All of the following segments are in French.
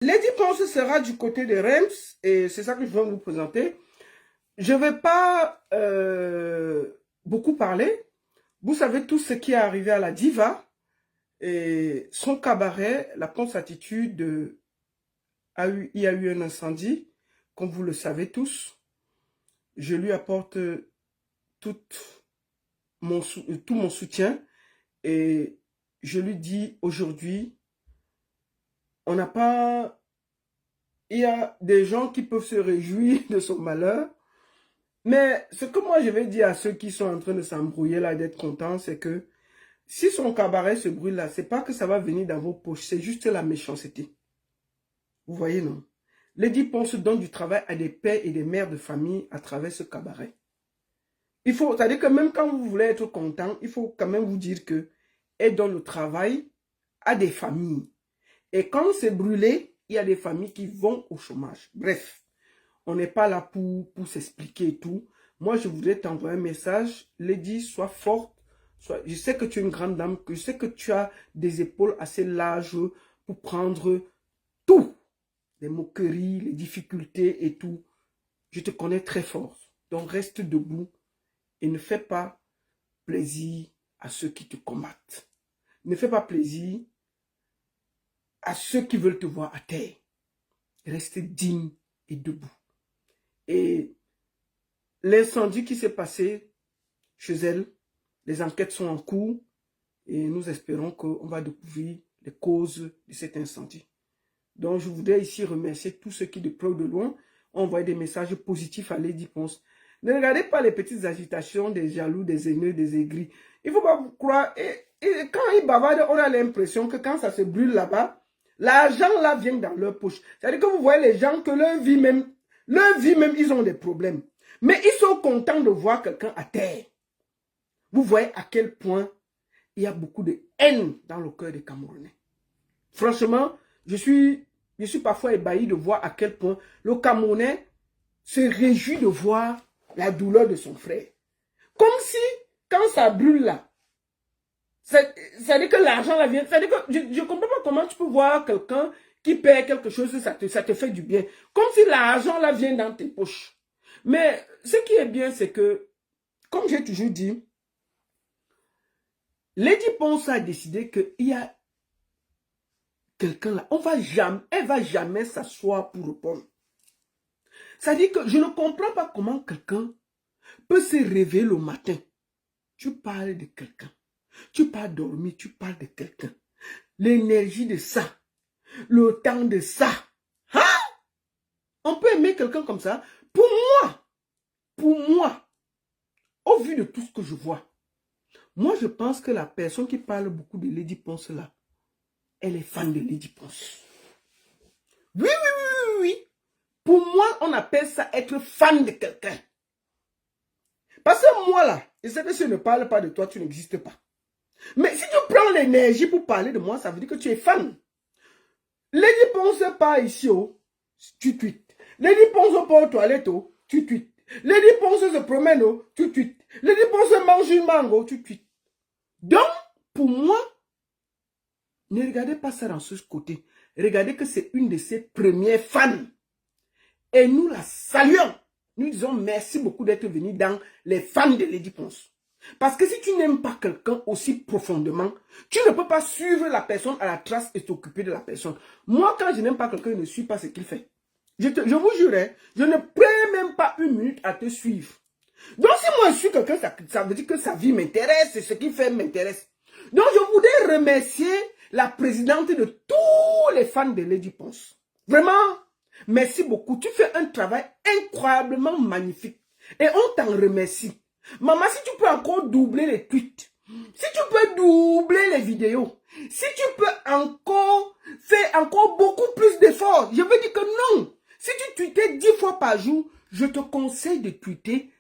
Lady Ponce sera du côté de Reims et c'est ça que je vais vous présenter. Je ne vais pas beaucoup parler. Vous savez tout ce qui est arrivé à la diva et son cabaret, la Ponce Attitude, il y a eu un incendie, comme vous le savez tous. Je lui apporte tout mon soutien et je lui dis aujourd'hui, on n'a pas... Il y a des gens qui peuvent se réjouir de son malheur, mais ce que moi je vais dire à ceux qui sont en train de s'embrouiller là, d'être contents, c'est que si son cabaret se brûle là, c'est pas que ça va venir dans vos poches, c'est juste la méchanceté. Vous voyez, non? Lady Ponce donne du travail à des pères et des mères de famille à travers ce cabaret. Il faut, c'est-à-dire que même quand vous voulez être content, il faut quand même vous dire que elle donne le travail à des familles. Et quand c'est brûlé, il y a des familles qui vont au chômage. Bref, on n'est pas là pour s'expliquer et tout. Moi, je voudrais t'envoyer un message. Lady, sois forte. Je sais que tu es une grande dame, que je sais que tu as des épaules assez larges pour prendre tout. Les moqueries, les difficultés et tout. Je te connais très fort. Donc, reste debout et ne fais pas plaisir à ceux qui te combattent. Ne fais pas plaisir à ceux qui veulent te voir à terre. Reste digne et debout. Et l'incendie qui s'est passé chez elle, les enquêtes sont en cours et nous espérons qu'on va découvrir les causes de cet incendie. Donc je voudrais ici remercier tous ceux qui de près ou de loin ont envoyé des messages positifs à Lady Ponce. Ne regardez pas les petites agitations des jaloux, des haineux, des aigris. Il ne faut pas vous croire. Et quand ils bavardent, on a l'impression que quand ça se brûle là-bas, l'argent là vient dans leur poche. C'est-à-dire que vous voyez les gens que leur vie même, ils ont des problèmes. Mais ils sont contents de voir quelqu'un à terre. Vous voyez à quel point il y a beaucoup de haine dans le cœur des Camerounais. Franchement, je suis parfois ébahi de voir à quel point le Camerounais se réjouit de voir la douleur de son frère. Comme si, quand ça brûle là, c'est-à-dire que l'argent là vient, c'est-à-dire que je ne comprends pas comment tu peux voir quelqu'un qui perd quelque chose, ça te fait du bien. Comme si l'argent là vient dans tes poches. Mais ce qui est bien, c'est que, comme j'ai toujours dit, Lady Ponce a décidé qu'il y a quelqu'un là, elle va jamais s'asseoir pour répondre. C'est-à-dire que je ne comprends pas comment quelqu'un peut se réveiller le matin. Tu parles de quelqu'un. Tu pars dormir, tu parles de quelqu'un. L'énergie de ça. Le temps de ça. Hein? On peut aimer quelqu'un comme ça. Pour moi, au vu de tout ce que je vois, moi je pense que la personne qui parle beaucoup de Lady Ponce là, elle est fan de Lady Ponce. Oui, oui, oui, oui, oui. Pour moi, on appelle ça être fan de quelqu'un. Parce que moi là, je sais que si je ne parle pas de toi, tu n'existes pas. Mais si tu prends l'énergie pour parler de moi, ça veut dire que tu es fan. Lady Ponce part ici, oh, tu tweets. Lady Ponce part aux toilettes, oh, tu tweets. Lady Ponce se promène, oh, tu tweets. Lady Ponce mange une mango, tu tweets. Donc, pour moi, ne regardez pas ça dans ce côté. Regardez que c'est une de ses premières fans. Et nous la saluons. Nous disons merci beaucoup d'être venu dans les fans de Lady Ponce. Parce que si tu n'aimes pas quelqu'un aussi profondément, tu ne peux pas suivre la personne à la trace et t'occuper de la personne. Moi, quand je n'aime pas quelqu'un, je ne suis pas ce qu'il fait. Je vous jure, je ne prends même pas une minute à te suivre. Donc, si moi je suis quelqu'un, ça veut dire que sa vie m'intéresse et ce qu'il fait m'intéresse. Donc, je voudrais remercier la présidente de tous les fans de Lady Ponce. Vraiment, merci beaucoup. Tu fais un travail incroyablement magnifique. Et on t'en remercie. Maman, si tu peux encore doubler les tweets, si tu peux doubler les vidéos, si tu peux encore faire encore beaucoup plus d'efforts, je veux dire que non. Si tu tweetais 10 fois par jour, je te conseille de tweeter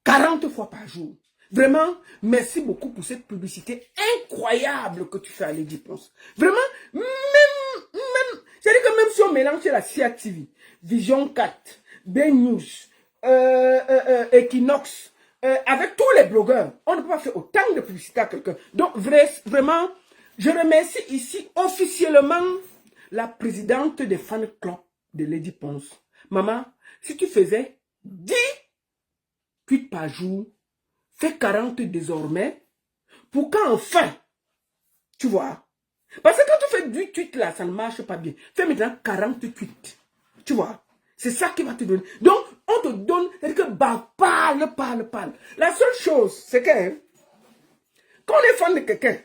40 fois par jour. Vraiment, merci beaucoup pour cette publicité incroyable que tu fais à Lady Ponce. Vraiment, c'est-à-dire que même si on mélange la CIA TV, Vision 4, B-News, Equinox, avec tous les blogueurs, on ne peut pas faire autant de publicité à quelqu'un. Donc, vraiment, je remercie ici officiellement la présidente des fan club de Lady Ponce. Maman, si tu faisais 10 tweets par jour, fais 40 désormais, pour qu'enfin, tu vois. Parce que quand tu fais 10 tweets là, ça ne marche pas bien. Fais maintenant 40 tweets. Tu vois. C'est ça qui va te donner. Donc, on te donne, c'est-à-dire que bah, parle. La seule chose, c'est que quand on est fan de quelqu'un,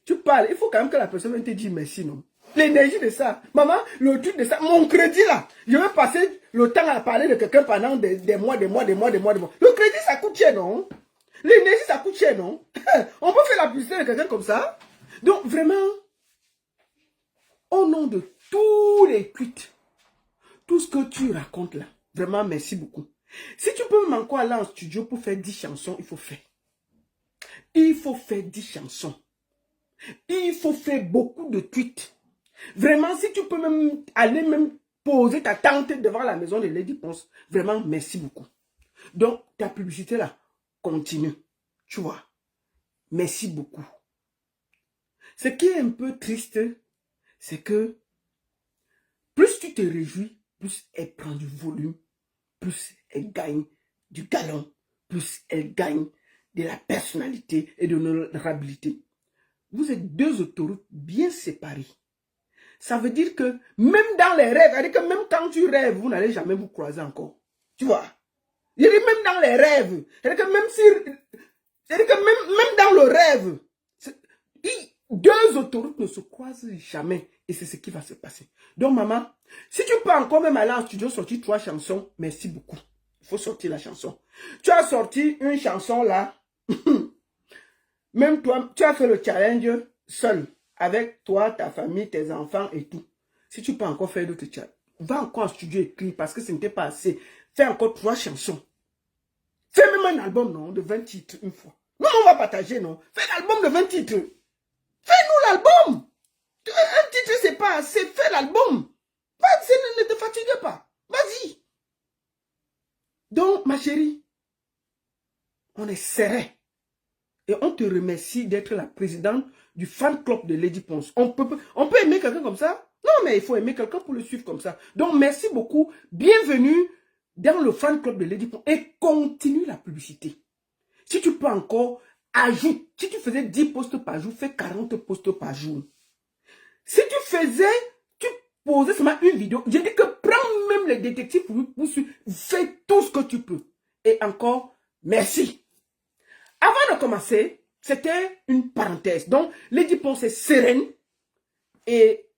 tu parles, il faut quand même que la personne te dise merci, non? L'énergie de ça. Maman, le truc de ça, mon crédit là, je vais passer le temps à parler de quelqu'un pendant des mois. Le crédit, ça coûte cher, non? L'énergie, ça coûte cher, non? On peut faire la publicité de quelqu'un comme ça? Donc, vraiment, au nom de tous les tweets, tout ce que tu racontes là, vraiment, merci beaucoup. Si tu peux même encore aller en studio pour faire 10 chansons, il faut faire. Il faut faire 10 chansons. Il faut faire beaucoup de tweets. Vraiment, si tu peux même aller même poser ta tente devant la maison de Lady Ponce, vraiment, merci beaucoup. Donc, ta publicité là, continue. Tu vois. Merci beaucoup. Ce qui est un peu triste, c'est que plus tu te réjouis, plus elle prend du volume, plus elle gagne du galon, plus elle gagne de la personnalité et de l'honorabilité. Vous êtes deux autoroutes bien séparées. Ça veut dire que même dans les rêves, c'est-à-dire que même quand tu rêves, vous n'allez jamais vous croiser encore. Tu vois? Je dis même dans les rêves. C'est-à-dire que même si... C'est-à-dire que même dans le rêve, deux autoroutes ne se croisent jamais. Et c'est ce qui va se passer. Donc, maman, si tu peux encore même aller en studio sortir 3 chansons, merci beaucoup. Il faut sortir la chanson. Tu as sorti une chanson là. Même toi, tu as fait le challenge seul. Avec toi, ta famille, tes enfants et tout. Si tu peux encore faire d'autres challenges, va encore en studio écrire parce que ce n'était pas assez. Fais encore 3 chansons. Fais même un album, non, de 20 titres une fois. Non, on va partager, non. Fais un album de 20 titres. Fais-nous l'album. Un titre, c'est pas assez. Fais l'album. Ne te fatigue pas. Vas-y. Donc, ma chérie, on est serré. Et on te remercie d'être la présidente du fan club de Lady Ponce. On peut aimer quelqu'un comme ça? Non, mais il faut aimer quelqu'un pour le suivre comme ça. Donc, merci beaucoup. Bienvenue dans le fan club de Lady Ponce. Et continue la publicité. Si tu peux encore, ajoute. Si tu faisais 10 posts par jour, fais 40 posts par jour. Si tu posais seulement une vidéo, je dis que prends même les détectives pour suivre. Fais tout ce que tu peux. Et encore, merci. Avant de commencer, c'était une parenthèse. Donc, Lady Ponce est sereine. Et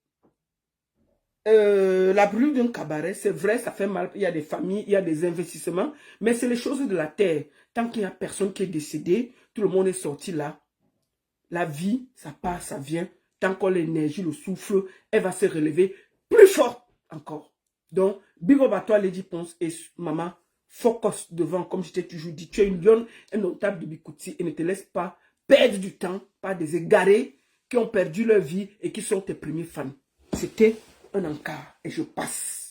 la brûlure d'un cabaret, c'est vrai, ça fait mal. Il y a des familles, il y a des investissements. Mais c'est les choses de la terre. Tant qu'il n'y a personne qui est décédé, tout le monde est sorti là. La vie, ça part, ça vient. Tant qu'on l'énergie, le souffle, elle va se relever plus fort encore. Donc, big up à toi, Lady Ponce et maman. Focus devant, comme je t'ai toujours dit. Tu es une lionne, un notable de Bikouti et ne te laisse pas perdre du temps par des égarés qui ont perdu leur vie et qui sont tes premiers fans. C'était un encart et je passe.